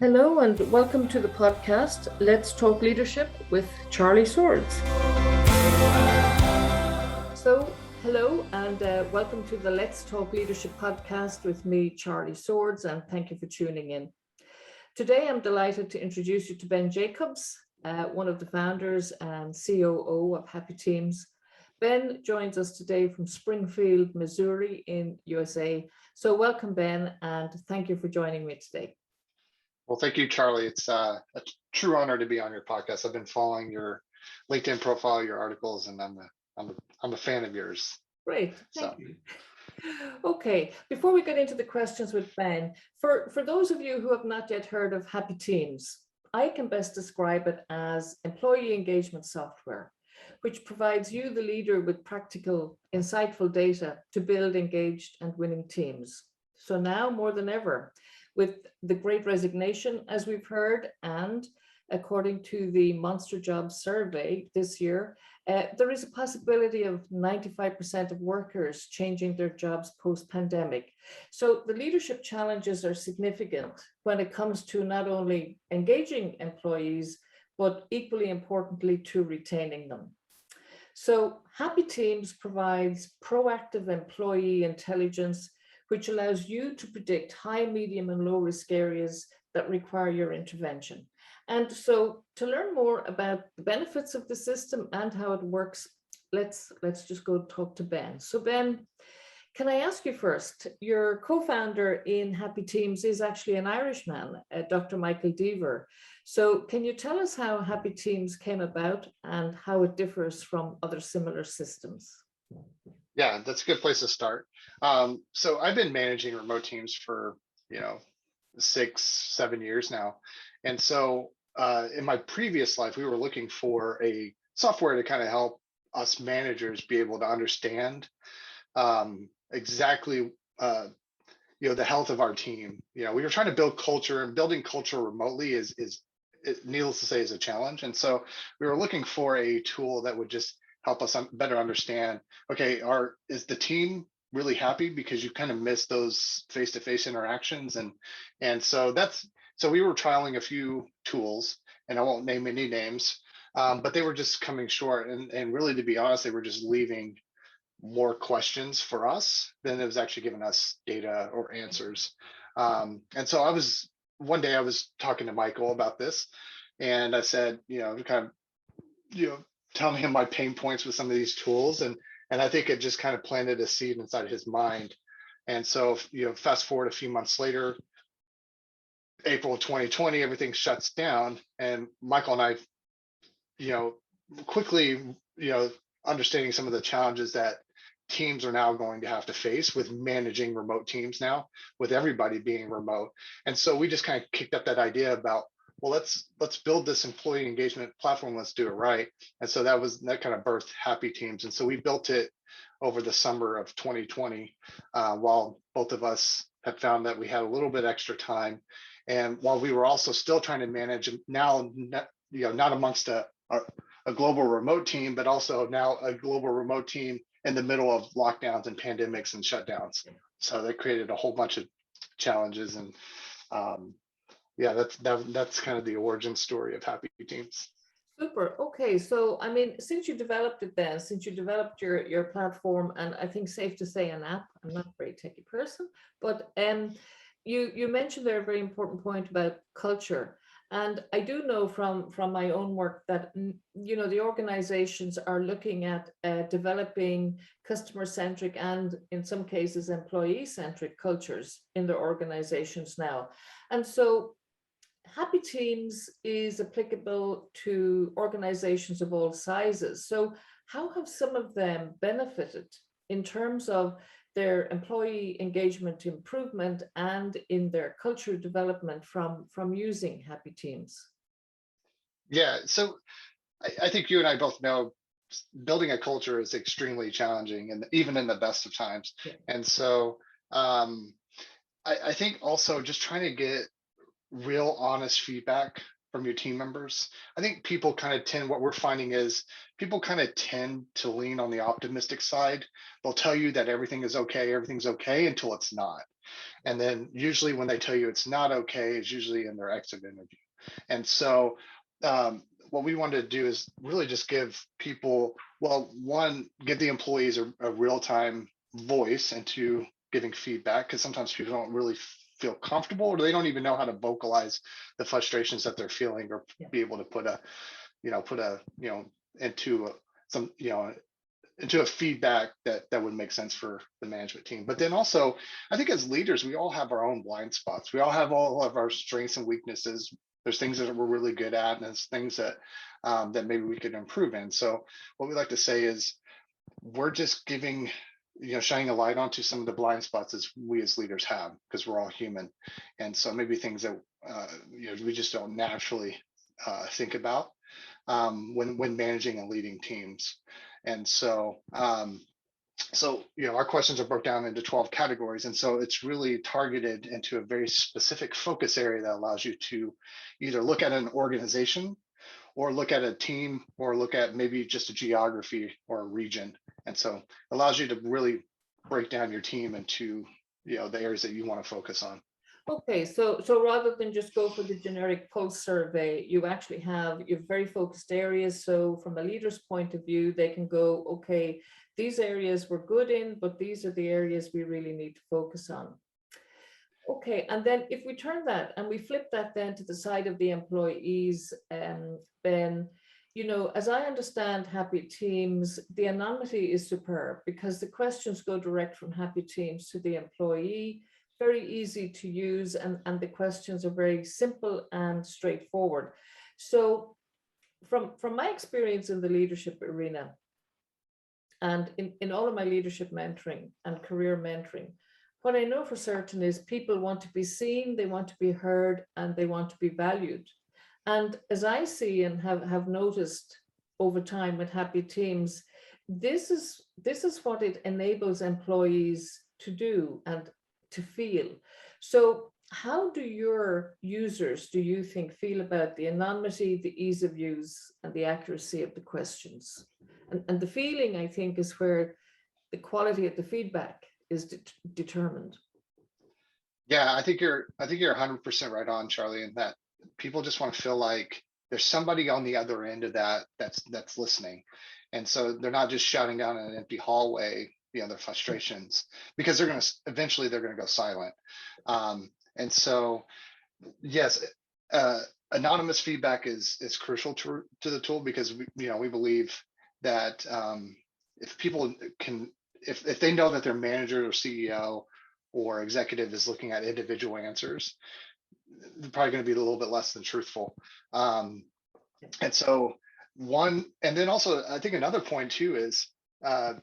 Hello and welcome to the podcast, Let's Talk Leadership with Charley Swords. So, hello and welcome to the Let's Talk Leadership podcast with me, Charley Swords, and thank you for tuning in. Today, I'm delighted to introduce you to Ben Jacobs, one of the founders and COO of Happy Teams. Ben joins us today from Springfield, Missouri in USA. So welcome, Ben, and thank you for joining me today. Well, thank you, Charley. It's a true honor to be on your podcast. I've been following your LinkedIn profile, your articles, and I'm a fan of yours. Great, thank you. Okay, before we get into the questions with Ben, for those of you who have not yet heard of Happy Teams, I can best describe it as employee engagement software, which provides you, the leader, with practical, insightful data to build engaged and winning teams. So now more than ever, with the Great Resignation, as we've heard, and according to the Monster Jobs survey this year, there is a possibility of 95% of workers changing their jobs post-pandemic. So the leadership challenges are significant when it comes to not only engaging employees, but equally importantly to retaining them. So Happy Teams provides proactive employee intelligence, which allows you to predict high, medium, and low risk areas that require your intervention. And so to learn more about the benefits of the system and how it works, let's just go talk to Ben. So Ben, can I ask you first, your co-founder in Happy Teams is actually an Irishman, Dr. Michael Deaver. So can you tell us how Happy Teams came about and how it differs from other similar systems? Yeah, that's a good place to start. So I've been managing remote teams for 6-7 years now, and so in my previous life, we were looking for a software to kind of help us managers be able to understand exactly the health of our team. We were trying to build culture, and building culture remotely is needless to say is a challenge. And so we were looking for a tool that would just help us better understand, okay, is the team really happy, because you kind of miss those face-to-face interactions. And so we were trialing a few tools, and I won't name any names, but they were just coming short, and really, to be honest, they were just leaving more questions for us than it was actually giving us data or answers. And so one day I was talking to Michael about this, and I said, telling him my pain points with some of these tools, and I think it just kind of planted a seed inside his mind. And so fast forward a few months later, April of 2020, everything shuts down, and Michael and I quickly understanding some of the challenges that teams are now going to have to face with managing remote teams now, with everybody being remote. And so we just kind of kicked up that idea about, well, let's build this employee engagement platform. Let's do it right. And so that kind of birthed Happy Teams. And so we built it over the summer of 2020, while both of us had found that we had a little bit extra time, and while we were also still trying to manage now, not amongst a global remote team, but also now a global remote team in the middle of lockdowns and pandemics and shutdowns. So that created a whole bunch of challenges, and that's kind of the origin story of Happy Teams. Super. Okay. So, I mean, since you developed your platform, and I think safe to say an app, I'm not a very techy person, but you mentioned there a very important point about culture. And I do know from my own work that, the organizations are looking at developing customer-centric and in some cases employee-centric cultures in their organizations now. And so Happy Teams is applicable to organizations of all sizes. So how have some of them benefited in terms of their employee engagement improvement and in their culture development from using Happy Teams? Yeah, so I think you and I both know building a culture is extremely challenging, and even in the best of times. Yeah. And so I think also just trying to get real honest feedback from your team members. I think people kind of tend, what we're finding is people kind of tend to lean on the optimistic side. They'll tell you that everything's okay until it's not. And then usually when they tell you it's not okay, it's usually in their exit interview. And so what we wanted to do is really just give people, well, one, give the employees a real-time voice into giving feedback, because sometimes people don't really feel comfortable, or they don't even know how to vocalize the frustrations that they're feeling, or be able to put into a feedback that would make sense for the management team. But then also, I think as leaders, we all have our own blind spots. We all have all of our strengths and weaknesses. There's things that we're really good at, and there's things that that maybe we could improve in. So what we like to say is, we're just giving, shining a light onto some of the blind spots as we as leaders have, because we're all human. And so maybe things that we just don't naturally think about when managing and leading teams. And so our questions are broke down into 12 categories. And so it's really targeted into a very specific focus area that allows you to either look at an organization, or look at a team, or look at maybe just a geography or a region. And so it allows you to really break down your team into the areas that you want to focus on. Okay, so rather than just go for the generic pulse survey, you actually have your very focused areas. So from a leader's point of view, they can go, okay, these areas we're good in, but these are the areas we really need to focus on. Okay, and then if we turn that and we flip that then to the side of the employees, Ben, as I understand Happy Teams, the anonymity is superb, because the questions go direct from Happy Teams to the employee, very easy to use, and the questions are very simple and straightforward. So from my experience in the leadership arena, and in all of my leadership mentoring and career mentoring, what I know for certain is people want to be seen, they want to be heard, and they want to be valued. And as I see and have noticed over time with Happy Teams, this is what it enables employees to do and to feel. So how do your users, do you think, feel about the anonymity, the ease of use, and the accuracy of the questions? And the feeling, I think, is where the quality of the feedback is determined. Yeah, I think you're 100% right on, Charlie, in that people just want to feel like there's somebody on the other end of that's listening. And so they're not just shouting down in an empty hallway, their frustrations, because they're going to go silent. And so, yes, anonymous feedback is crucial to the tool, because we believe that if people can, if they know that their manager or CEO or executive is looking at individual answers, they're probably going to be a little bit less than truthful. And so and then also, I think another point too is, a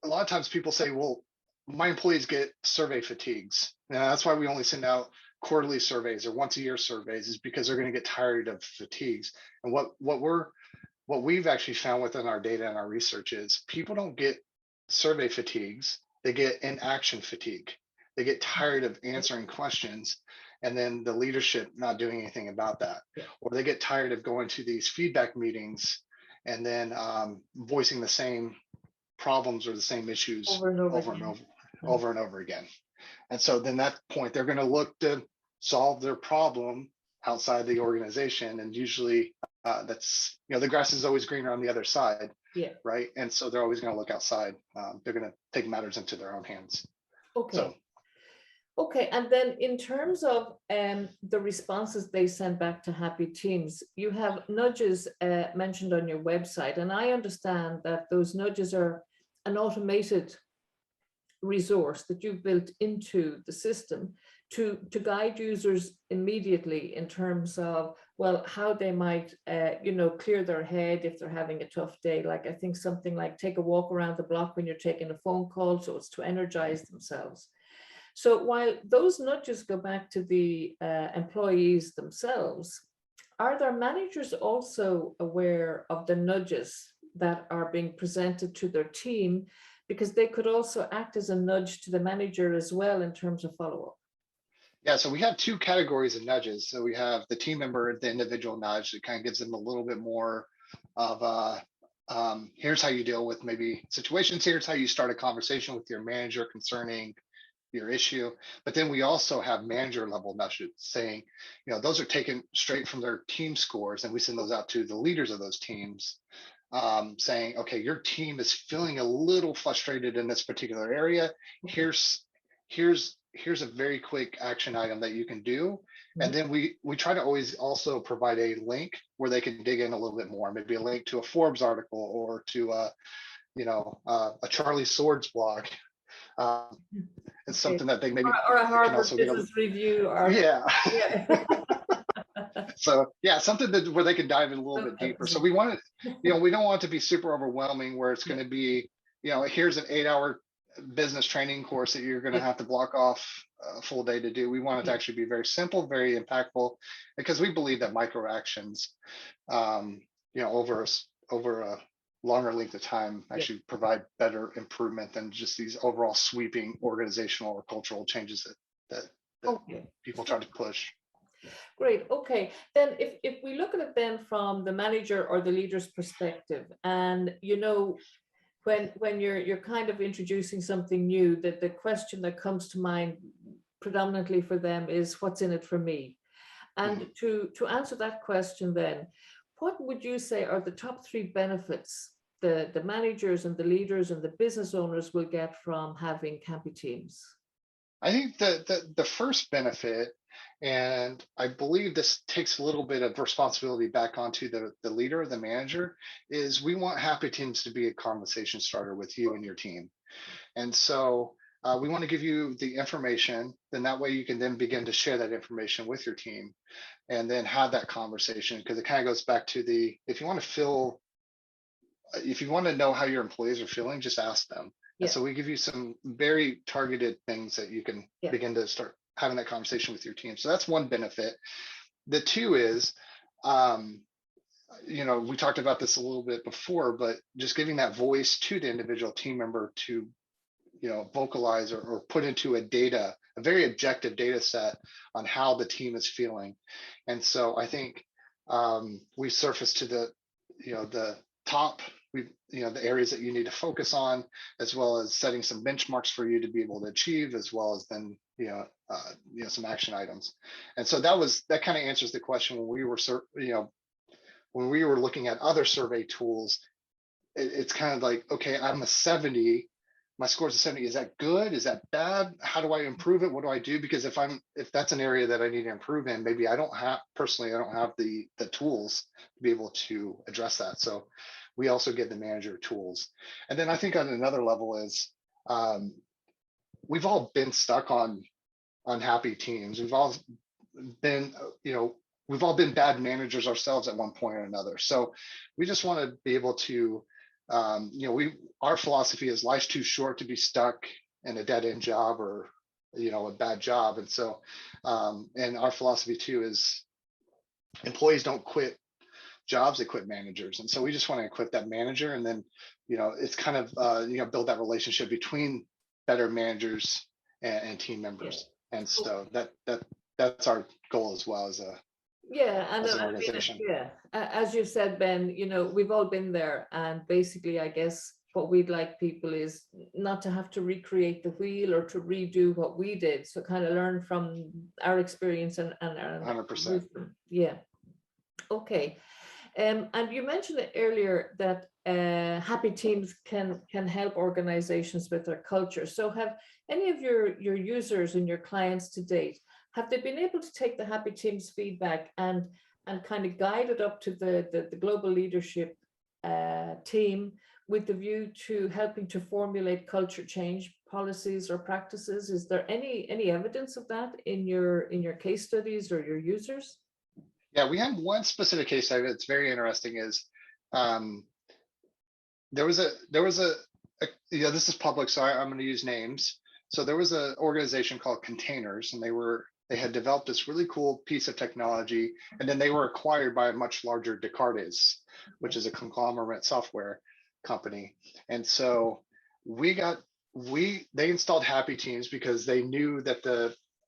lot of times people say, well, my employees get survey fatigues. And that's why we only send out quarterly surveys or once a year surveys, is because they're going to get tired of fatigues. And what we've actually found within our data and our research is people don't get survey fatigues, they get inaction fatigue. They get tired of answering questions and then the leadership not doing anything about that. Or they get tired of going to these feedback meetings and then voicing the same problems or the same issues over and over again. And so then that point, they're going to look to solve their problem outside the organization. And usually that's, the grass is always greener on the other side. Yeah. Right. And so they're always going to look outside. They're going to take matters into their own hands. Okay. So, okay. And then in terms of the responses they send back to Happy Teams, you have nudges mentioned on your website. And I understand that those nudges are an automated resource that you've built into the system to guide users immediately in terms of, well, how they might, clear their head if they're having a tough day. Like I think something like take a walk around the block when you're taking a phone call. So it's to energize themselves. So while those nudges go back to the employees themselves, are their managers also aware of the nudges that are being presented to their team? Because they could also act as a nudge to the manager as well in terms of follow-up. Yeah, so we have two categories of nudges. So we have the team member, the individual nudge that kind of gives them a little bit more of here's how you deal with maybe situations. Here's how you start a conversation with your manager concerning your issue. But then we also have manager level nudges saying, those are taken straight from their team scores, and we send those out to the leaders of those teams, saying, okay, your team is feeling a little frustrated in this particular area. Here's a very quick action item that you can do. And then we try to always also provide a link where they can dig in a little bit more, maybe a link to a Forbes article or to a Charley Swords blog. It's something that they maybe or a Harvard also Business Review or yeah. yeah. So yeah, something where they can dive in a little bit deeper. So we want it, we don't want it to be super overwhelming where it's going to be, here's an 8-hour business training course that you're going to have to block off a full day to do. We want it to actually be very simple, very impactful, because we believe that micro actions, over a longer length of time actually provide better improvement than just these overall sweeping organizational or cultural changes that people try to push. Great. Okay. Then if we look at it then from the manager or the leader's perspective, and when you're kind of introducing something new, that the question that comes to mind predominantly for them is, what's in it for me? And to answer that question then, what would you say are the top 3 benefits the managers and the leaders and the business owners will get from having Happy Teams? I think the first benefit, and I believe this takes a little bit of responsibility back onto the leader, the manager, is we want Happy Teams to be a conversation starter with you and your team. And so we want to give you the information, then that way you can then begin to share that information with your team and then have that conversation, because it kind of goes back to if you want to know how your employees are feeling, just ask them. And so we give you some very targeted things that you can begin to start having that conversation with your team. So that's one benefit. The 2 is, we talked about this a little bit before, but just giving that voice to the individual team member to, vocalize or put into a very objective data set on how the team is feeling. And so I think we surfaced to the top, the areas that you need to focus on, as well as setting some benchmarks for you to be able to achieve, as well as then, some action items. And so that kind of answers the question when we were looking at other survey tools. It's kind of like, okay, I'm a 70. My score is a 70. Is that good? Is that bad? How do I improve it? What do I do? Because if that's an area that I need to improve in, maybe I don't have the tools to be able to address that. So we also give the manager tools. And then I think on another level is we've all been stuck on Happy Teams. We've all been, we've all been bad managers ourselves at one point or another. So we just want to be able to, our philosophy is life's too short to be stuck in a dead end job or, a bad job. And so, and our philosophy too is employees don't quit jobs, they quit managers. And so we just want to equip that manager, and then, it's kind of, build that relationship between better managers and team members. And so that's our goal as well as an organization. As you said, Ben, we've all been there, and basically I guess what we'd like people is not to have to recreate the wheel or to redo what we did, so kind of learn from our experience and 100%. Okay. And you mentioned it earlier that Happy Teams can help organizations with their culture. So have any of your users and your clients to date, have they been able to take the Happy Teams feedback and kind of guide it up to the global leadership team with the view to helping to formulate culture change policies or practices? Is there any evidence of that in your case studies or your users? Yeah, we have one specific case study that's very interesting. Is there was a this is public, so I'm going to use names. So there was an organization called Containers, and they had developed this really cool piece of technology, and then they were acquired by a much larger Descartes, which is a conglomerate software company. And so they installed Happy Teams because they knew that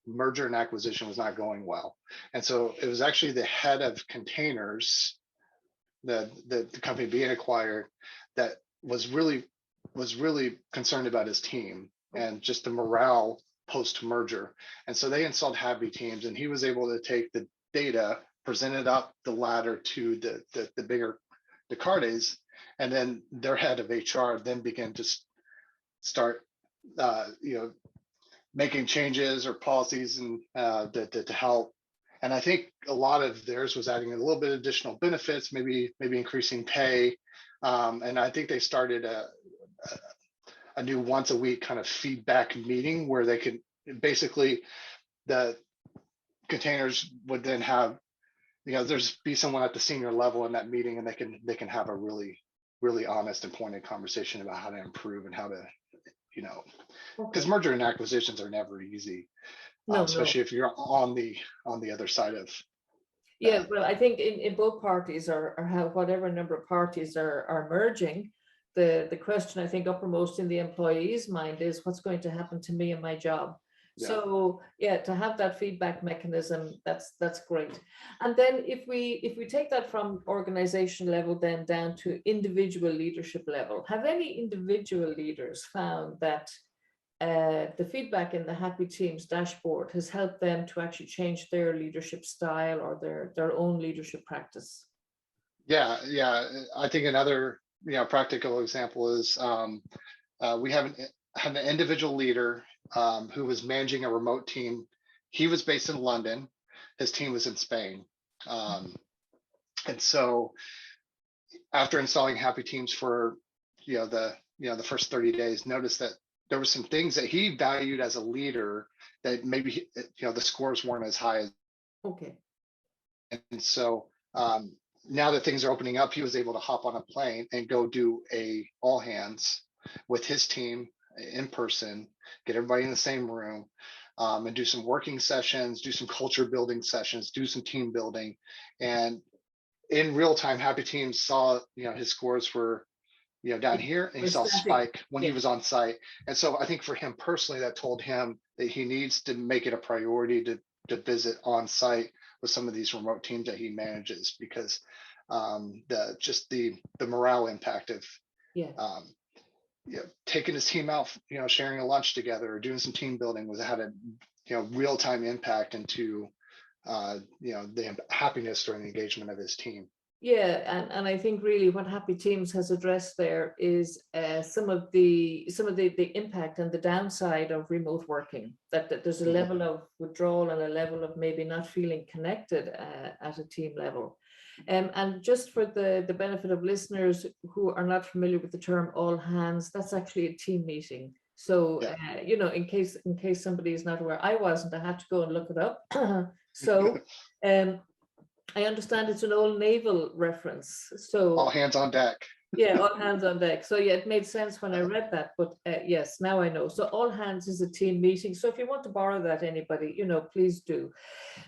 merger and acquisition was not going well. And so it was actually the head of containers, the company being acquired, that was really concerned about his team and just the morale post merger. And so they installed Happy Teams, and he was able to take the data, present it up the ladder to the bigger Descartes, and then their head of HR then began to start making changes or policies and to help. And I think a lot of theirs was adding a little bit of additional benefits, maybe increasing pay. And I think they started a new once a week kind of feedback meeting where they could basically, the containers would then have, there's be someone at the senior level in that meeting, and they can have a really honest and pointed conversation about how to improve and how to, because merger and acquisitions are never easy, especially if you're on the other side of. Yeah, well, I think in both parties or how whatever number of parties are merging, the question I think uppermost in the employee's mind is what's going to happen to me and my job. Yeah. So yeah, to have that feedback mechanism, that's great. And then if we take that from organization level then down to individual leadership level, have any individual leaders found that the feedback in the Happy Teams dashboard has helped them to actually change their leadership style or their own leadership practice? Yeah. I think another practical example is we had an individual leader who was managing a remote team. He was based in London. His team was in Spain. And so after installing Happy Teams for the first 30 days, noticed that there were some things that he valued as a leader that maybe the scores weren't as high as. Okay. And so now that things are opening up, he was able to hop on a plane and go do a all hands with his team in person, get everybody in the same room, and do some working sessions, do some culture building sessions, do some team building. And in real time, Happy Teams saw, his scores were, down here, and he saw a spike when he was on site. And so I think for him personally, that told him that he needs to make it a priority to visit on site with some of these remote teams that he manages, because the morale impact of taking his team out, sharing a lunch together or doing some team building had a real-time impact into the happiness during the engagement of his team. Yeah, and I think really what Happy Teams has addressed there is some of the impact and the downside of remote working, that there's a level of withdrawal and a level of maybe not feeling connected at a team level. And just for the benefit of listeners who are not familiar with the term all hands, that's actually a team meeting. So, in case somebody is not aware, I wasn't, I had to go and look it up. So, I understand it's an old naval reference. So all hands on deck. Yeah, all hands on deck. So yeah, it made sense when I read that, but yes, now I know. So all hands is a team meeting. So if you want to borrow that, anybody, please do.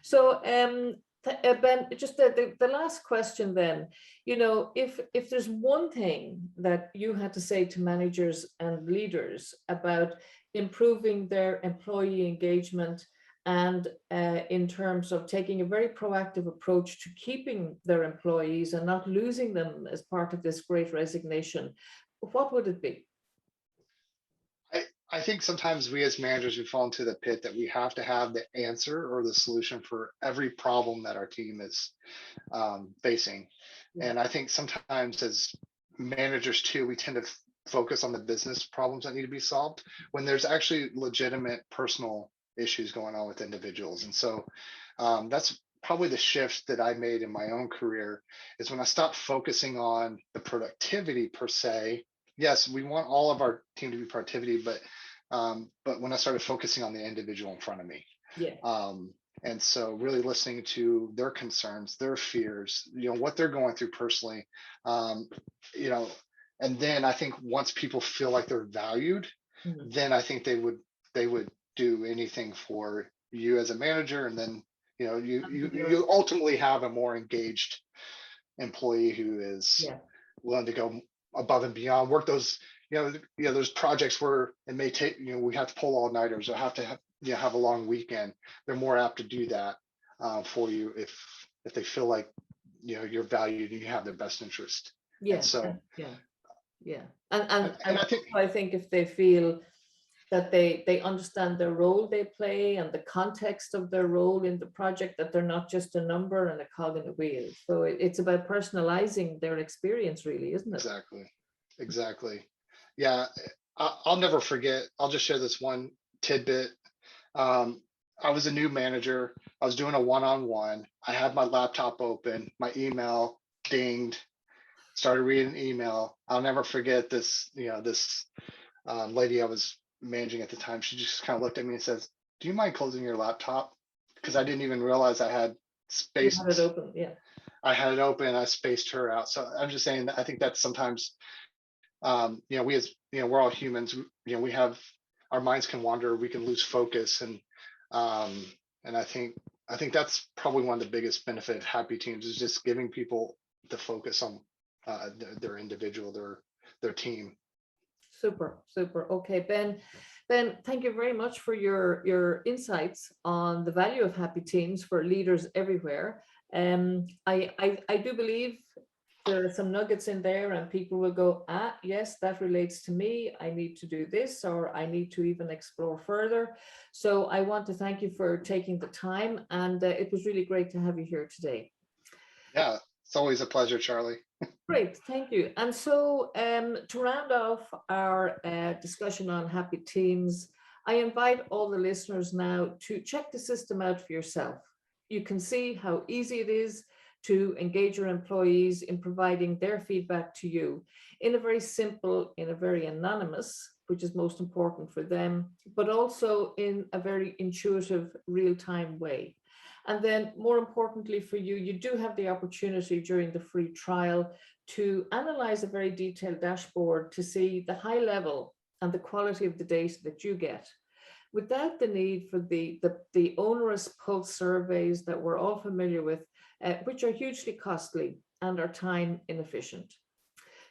So Ben, just the last question then, if there's one thing that you had to say to managers and leaders about improving their employee engagement and in terms of taking a very proactive approach to keeping their employees and not losing them as part of this great resignation, what would it be? I think sometimes we as managers, we fall into the pit that we have to have the answer or the solution for every problem that our team is facing. Yeah. And I think sometimes as managers too, we tend to focus on the business problems that need to be solved when there's actually legitimate personal issues going on with individuals. And so that's probably the shift that I made in my own career, is when I stopped focusing on the productivity per se. Yes, we want all of our team to be productivity, but when I started focusing on the individual in front of me. Yeah. And so really listening to their concerns, their fears, what they're going through personally, and then I think once people feel like they're valued, then I think they would do anything for you as a manager. And then, you ultimately have a more engaged employee who is willing to go above and beyond, work those, those projects where it may take, we have to pull all-nighters or have to have a long weekend, they're more apt to do that for you if they feel like you're valued and you have their best interest. Yeah. And so yeah. and I think if they feel that they understand their role they play and the context of their role in the project, that they're not just a number and a cog in a wheel. So it's about personalizing their experience, really, isn't it? Exactly. Yeah, I'll never forget. I'll just share this one tidbit. I was a new manager. I was doing a one-on-one. I had my laptop open, my email dinged, started reading email. I'll never forget this, this lady I was managing at the time. She just kind of looked at me and says, "Do you mind closing your laptop?" Because I didn't even realize I had spaced. You had it open, yeah. I had it open. I spaced her out. So I'm just saying that I think that's sometimes, we as, we're all humans. We have, our minds can wander. We can lose focus, and I think that's probably one of the biggest benefit of Happy Teams is just giving people the focus on their individual, their team. Super. Okay, Ben, thank you very much for your insights on the value of Happy Teams for leaders everywhere. I do believe there are some nuggets in there and people will go, yes, that relates to me. I need to do this, or I need to even explore further. So I want to thank you for taking the time, and it was really great to have you here today. Yeah, it's always a pleasure, Charley. Great, thank you. And so to round off our discussion on Happy Teams, I invite all the listeners now to check the system out for yourself. You can see how easy it is to engage your employees in providing their feedback to you in a very simple, in a very anonymous, which is most important for them, but also in a very intuitive, real-time way. And then more importantly for you, you do have the opportunity during the free trial to analyze a very detailed dashboard to see the high level and the quality of the data that you get, without the need for the onerous pulse surveys that we're all familiar with, which are hugely costly and are time inefficient.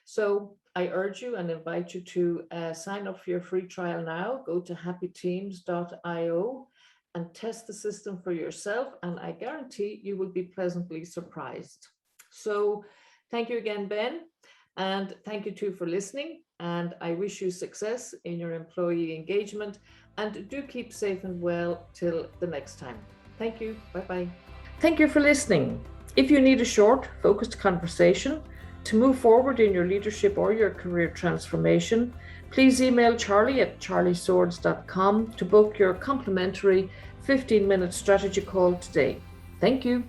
So I urge you and invite you to sign up for your free trial now. Go to happyteams.io and test the system for yourself, and I guarantee you will be pleasantly surprised. So thank you again, Ben, and thank you too for listening, and I wish you success in your employee engagement, and do keep safe and well till the next time. Thank you. Bye-bye. Thank you for listening. If you need a short, focused conversation to move forward in your leadership or your career transformation, please email Charley at charleyswords.com to book your complimentary 15-minute strategy call today. Thank you.